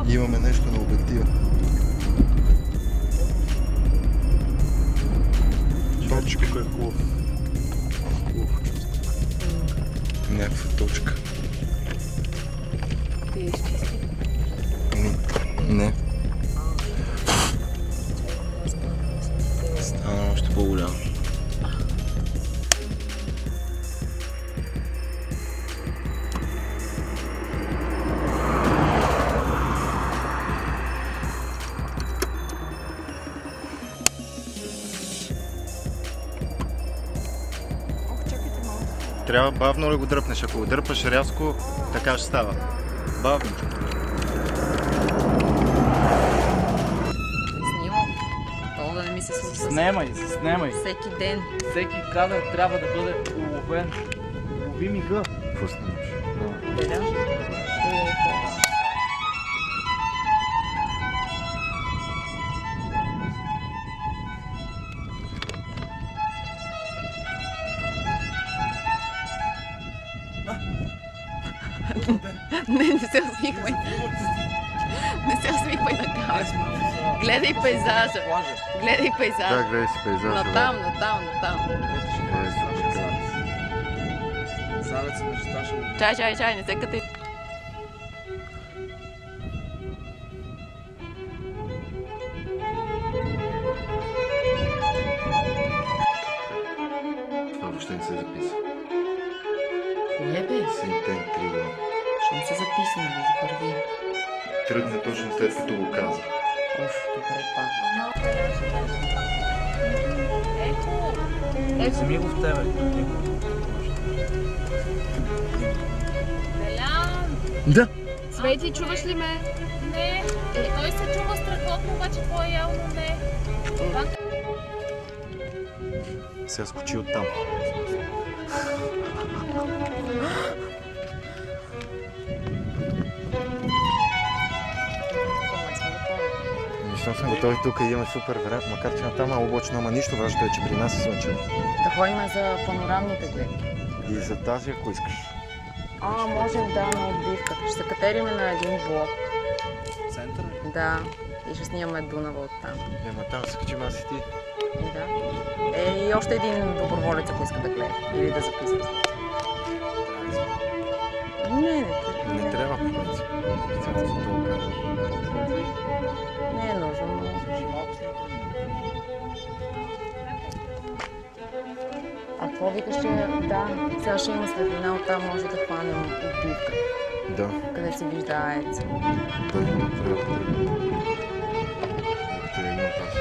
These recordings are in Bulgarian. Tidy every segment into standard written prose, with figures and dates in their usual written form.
Имаме нещо на обектива. Точка. Тук е хубав. Някаква точка. Ти изчисти? Не. Стана още по-голямо. Трябва бавно ли го дръпнеш? Ако го дърпаш рязко, така ще става. Бавно. Снимам. Това да не ми се случва. Снемай, снемай. Всеки ден. Всеки кадър трябва да бъде уловен. Лови мига. Какво снимаш? Деля. Не се усмихвай. Не се усмихвай на камера. Гледай пейзажа. Гледай пейзажа. Да, гледай си пейзажа. Натам, натам, натам. Завец между Сташа. Чай, не се кътай. Това въобще не се записа. Кое бе? Синтен тригон. Щом се записа, нали, за първи. Тръгна точно след като го каза. Оф, добре пак. Вземи го в тебе. Делян! Да. Цвети, чуваш ли ме? Не. Той се чува страхотно, обаче твой явно не. Сега скочи оттам. Нищо съм готови тук и имаме супер време, макар че натам е облачно, ама нищо важното е, че при нас е слънчево. Да ходим за панорамните гледки. И за тази, ако искаш. Можем да, на отбивка. Ще се катериме на един блок. Център? Да. И ще снимаме Дунава оттам. Ема там се качим аз и ти. И да. И още един доброволец, ако иска да гледа. Или да записва. Не трябва, в принцип. Специално за това казвам. Не е нужно, но... А какво викаш, че да, сега ще има светлина, оттам може да хванем отбивка, Да. къде се вижда аец. Да, трябва да има пас.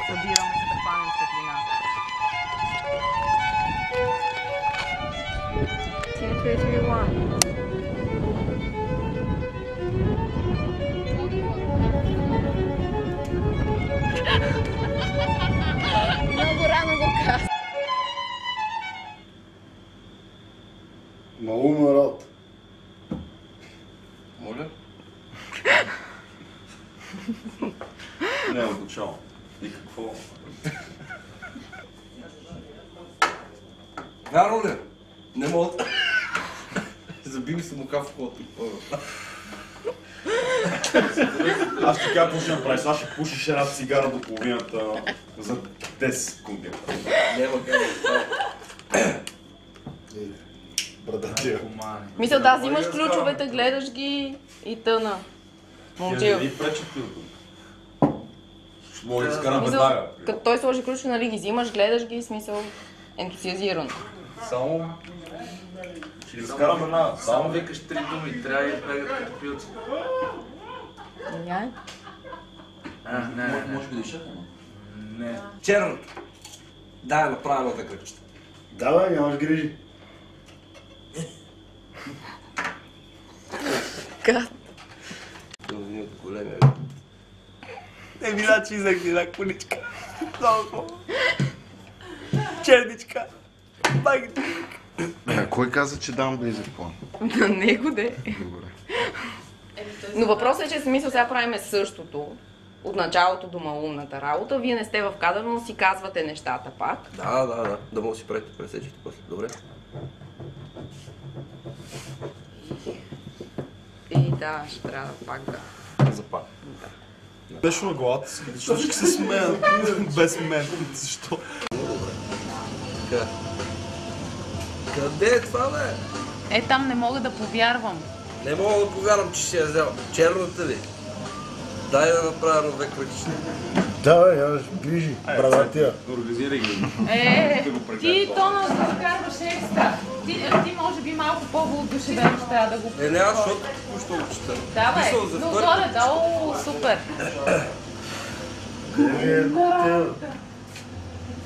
Събираме, за да хванем светлината. 2, 3, 1. Много рано го каза. Малум народ. Моля? Не, отначало. И какво? Вярно ли? Не мога да... Заби ми се мука в колата. Аз ще кажа какво ще направиш. Аз ще пушиш една цигара до половината за 10 секунди. Няма как да става. Брадатия. Мисля, да, взимаш ключовете, гледаш ги и тъна. Момче, Не ви пречат ти от тук. Ще мога да изкарам мисъл, веднага. като той сложи ключове, нали ги взимаш, гледаш ги, смисъл ентусиазиран. Само... Ще ги изкарам веднага. Само викаш 3 думи, трябва да бегат като пилци. Няй? Не. Може би да изчакам. Не. Черното. Дай направя едната кръгчета. Давай, нямаш грижи. Как? Този от големия. Не мила, че изах една количка. Много хубаво. Черничка. Багите. Кой каза, че дам близък план? На него де. Добре. Но въпросът е, че смисъл сега правиме същото. от началото до малумната работа. Вие не сте в кадър, но си казвате нещата пак. Да мога да си правите пресечите после. Добре. И да, ще трябва пак да. Запад. Беше на главата си, защо ще се смея без мен? Защо? Къде е това, бе? Там не мога да повярвам. Не мога да повярвам, че си я взел. Черната ли? Дай да направя на две кръчета. Давай, я грижи, брадатия. Организирай ги. Ти тона да вкарваш екстра. Ти може би малко по-въодушевен ще трябва да го... Няма, защото току-що го чета. Да, бе, но горе-долу супер.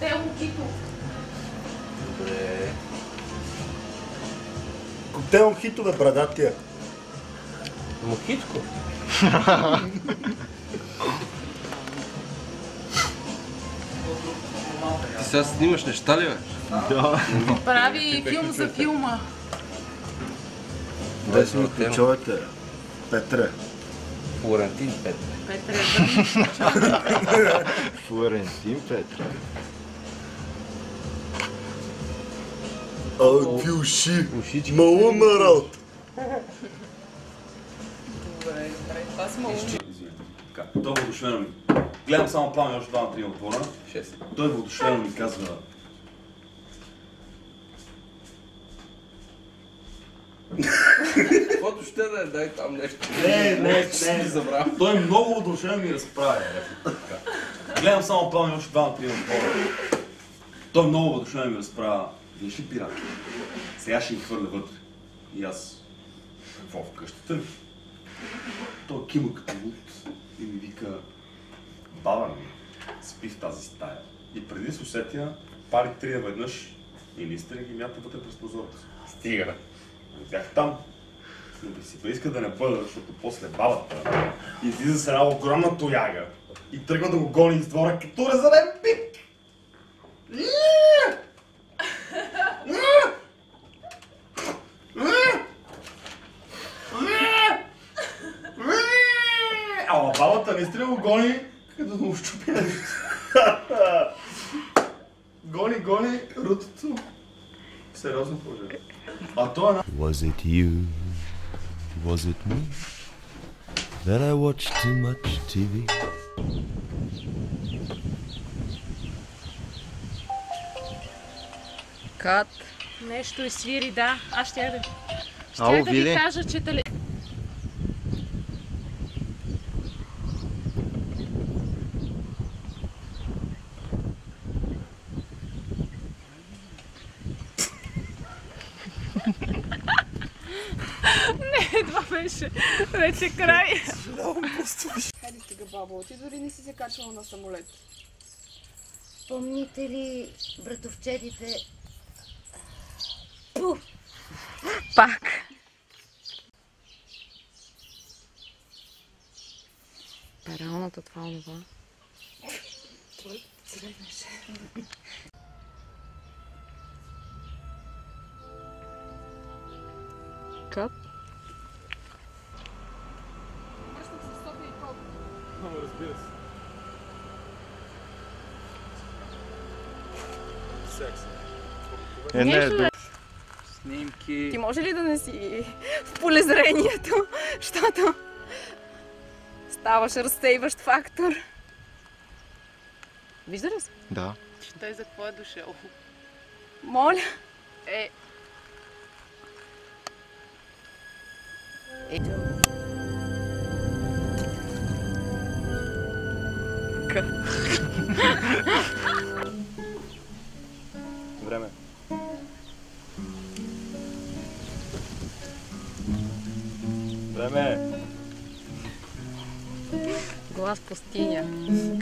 Тело Кито. Добре. Коктейл мохито, брадатия. Мохитко? Ти сега снимаш неща ли, бе? Прави филм за филма. Дай си ми ключовете, Петре. Флорентин Петре. Петре, Флорентин Петре. Какви уши! Малумна работа! Добре, това си малумно. Той въодушевено ми. Гледам само план и още 2-3 отбора. 6. Той въодушевено ми казва... Каквото ще да е, дай там нещо. Не. Забравя. Той много въодушевено ми разправя. Гледам само план и още 2-3 отбора. Той много въодушевено ми разправя. Виж ли пирати? Сега ще ги хвърля вътре. И аз... Какво в къщата ли? Той кима като луд и ми вика... Баба ми, спи в тази стая. И преди с усетия, пари 3 веднъж и наистина ги мята вътре през прозореца. Стига, бе. Бях там. Но би си иска да не бъда, защото после бабата излиза с една огромна тояга и тръгва да го гони из двора като резервен пик. Ама бабата наистина го гони, като да му щупи на гони рутото. Сериозно положение. А то е на... Was it you? Was it me? That I watched too much TV? Кат. нещо изсвири, да. Аз щях да... Ало, Щях да ви Вили? кажа, че Не, това беше вече край. Хайде стига, бабо, ти дори не си се качвала на самолет. Помните ли братовчедите? Пу! Пак. Пералната това онова. Кат? Разбира се. Секс. Не, Снимки. Ти може ли да не си в полезрението, защото ставаш разсейващ фактор? Вижда ли се? Да. Той за какво е дошъл? Моля. Време. Време. Глас пустиня.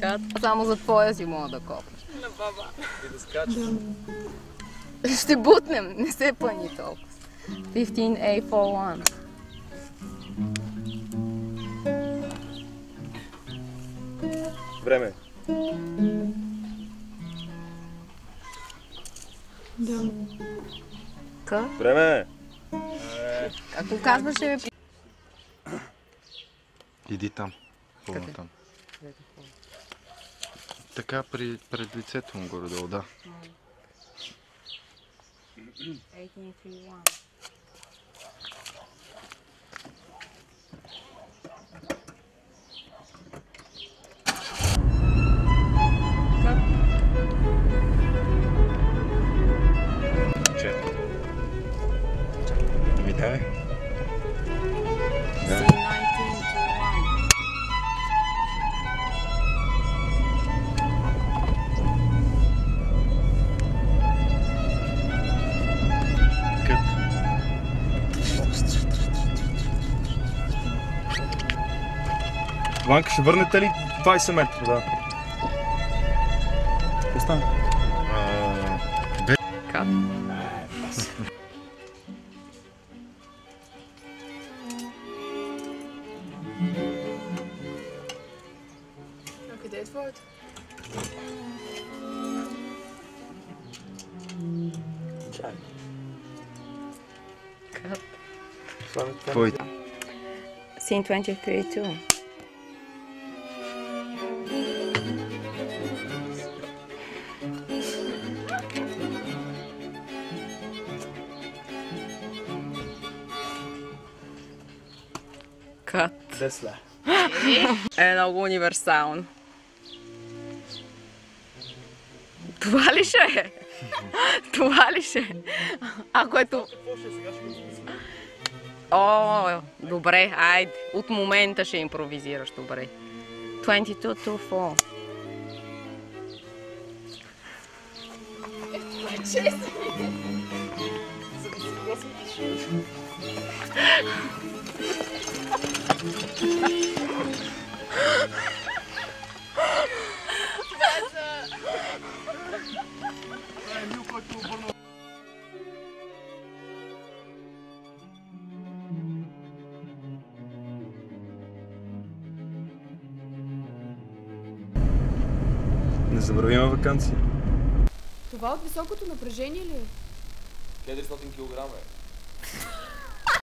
Кат. Само за твоя си мога да копнеш. На баба. И да скачаш. Ще бутнем, не се пъни толкова. 15A41. Време. Ка? Време. Ако казваше... Иди там. Къде? Там. Така пред лицето му горе-долу, да. 1831. Ми дай. Да. 1921. Ванка, ще върнете ли 20 метра? Да. Остана. Кат. А къде е твоето? Кат. Твоите. Scene 2032. Кат. Десла. Е много универсално. Това ли ще е? Това ли ще е? Ако ето... О, добре, айде. От момента ще импровизираш, добре. 22-4. Незабравима вакансия. Това от високото напрежение ли е? 400 кг е.